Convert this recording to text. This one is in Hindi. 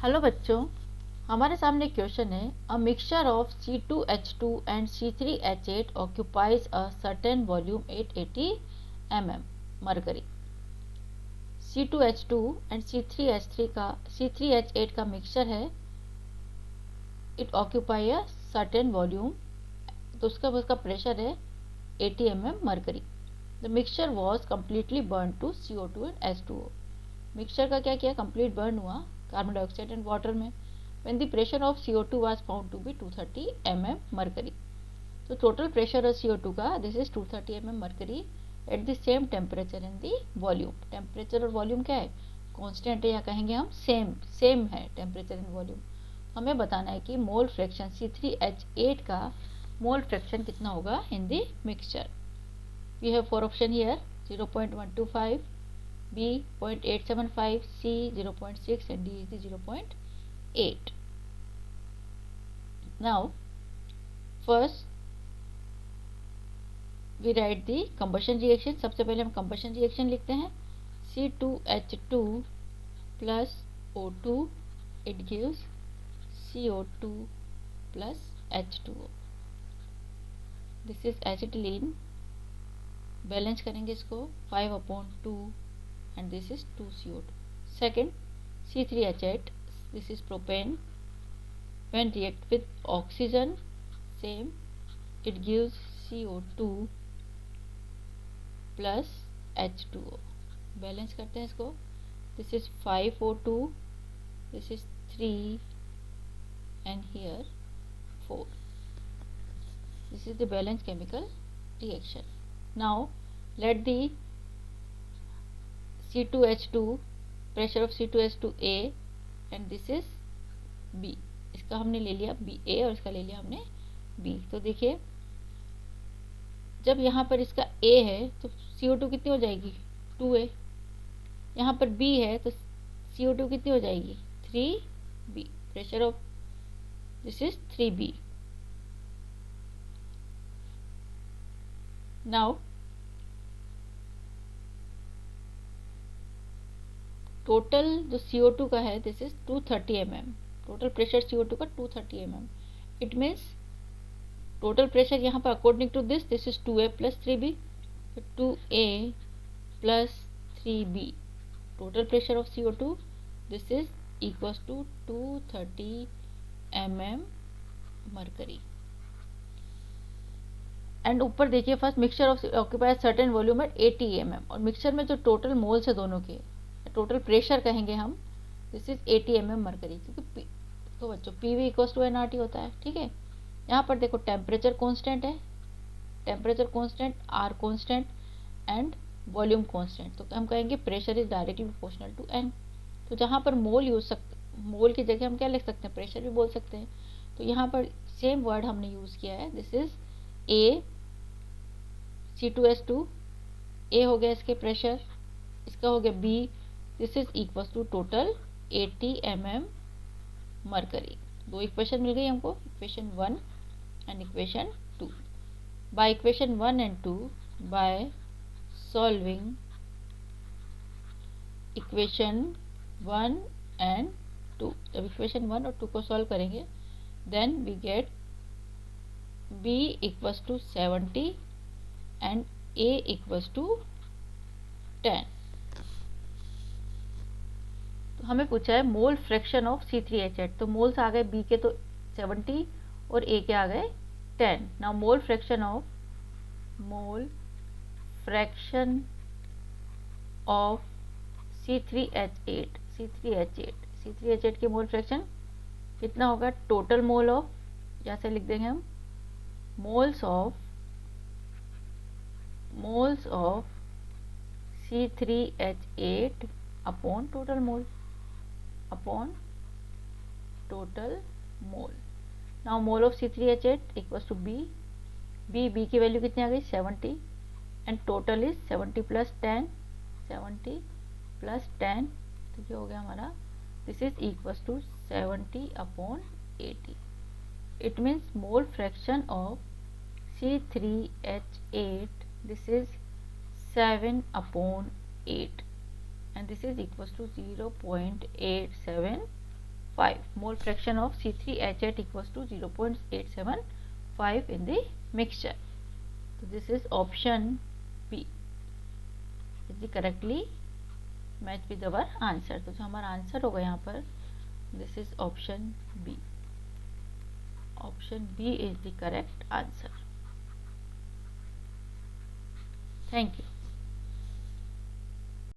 हेलो बच्चों, हमारे सामने क्वेश्चन है a mixture of C2H2 and C3H8 occupies a certain volume at 80 mm mercury. C2H2 and C3H8 का मिक्सचर है, it occupy a certain volume, तो उसका प्रेशर है 80 mm mercury. The mixture was completely burn to CO2 and H2O। Mixture का क्या किया, कंप्लीट बर्न हुआ कार्बन डाइऑक्साइड एंड वाटर में। when the pressure of CO2 was found to be 230 mm mercury। तो टोटल प्रेशर ऑफ CO2 का this is 230 mm mercury at the same temperature in the volume. Temperature और वॉल्यूम क्या है, कांस्टेंट है, या कहेंगे हम सेम है टेम्परेचर एंड वॉल्यूम। हमें बताना है कि मोल फ्रैक्शन C3H8 का मोल फ्रैक्शन कितना होगा in the mixture. We have four option here, 0.125, B 0.875, C 0.6 and D is the 0.8। Now first we write the combustion reaction। सबसे पहले हम combustion reaction लिखते हैं, C2H2 plus O2 it gives CO2 plus H2O। this is acetylene, balance करेंगे इसको 5/2 and this is 2CO2। second C3H8, this is propane, when react with oxygen same it gives CO2 plus H2O। Balance करते हैं इसको, this is 5O2, this is 3 and here 4। this is the balanced chemical reaction। now let the C2H2 pressure of C2H2A and this is B। इसका हमने ले लिया BA और इसका ले लिया हमने B। तो देखिए जब यहाँ पर इसका A है तो CO2 कितनी हो जाएगी 2A, यहाँ पर B है तो CO2 कितनी हो जाएगी 3B। Pressure of this is 3B। Now total जो CO2 का है this is 230 mm, total pressure CO2 का 230 mm। It means total pressure यहाँ पर according to this is 2A plus 3B, 2A plus 3B। Total pressure of CO2 this is equals to 230 mm mercury. And ऊपर देखिए first mixture of occupy certain volume at 80 mm, और मिक्सचर में जो टोटल मोल्स है दोनों के, टोटल प्रेशर कहेंगे हम, दिस इज 80 mm मरकरी, क्योंकि तो बच्चों PV इक्वल्स टू nRT होता है, ठीक है। यहाँ पर देखो टेम्परेचर कांस्टेंट है, temperature constant, R constant and volume constant, तो हम कहेंगे pressure is directly proportional to N। तो जहाँ पर मोल की जगह हम क्या लिख सकते हैं, प्रेशर भी बोल सकते हैं। तो यहाँ पर सेम वर्ड हमने यूज़ किया है, this is A C2H2, A हो गया इसके प्रेशर, इसका हो गया B, this is equal to total 80 mm mercury. दो इक्वेशन मिल गई हमको, equation 1 and equation 2। By equation 1 and 2, by solving equation 1 and 2, जब इक्वेशन 1 और 2 को सॉल्व करेंगे then we get B equals to 70 and A equals to 10। तो हमें पूछा है मोल फ्रैक्शन ऑफ C3H8, तो मोल्स आ गए B के तो 70 और A के आ गए 10। Now mole fraction of C3H8 के मोल फ्रैक्शन कितना होगा, टोटल मोल ऑफ, जैसे लिख देंगे हम moles of C3H8 upon total mole. Now mole of C3H8 equals to B की वैल्यू कितनी आ गई 70 and total is 70 plus 10, 70 plus 10, तो ये हो गया हमारा, this is equals to 70 upon 80। It means mole fraction of C3H8 this is 7/8 and this is equals to 0.87 5. Mole fraction of C3H8 equals to 0.875 in the mixture. So this is option B is the correctly match with our answer. तो जो हमारा आंसर होगा यहाँ पर, this is option B. Option B is the correct answer. Thank you.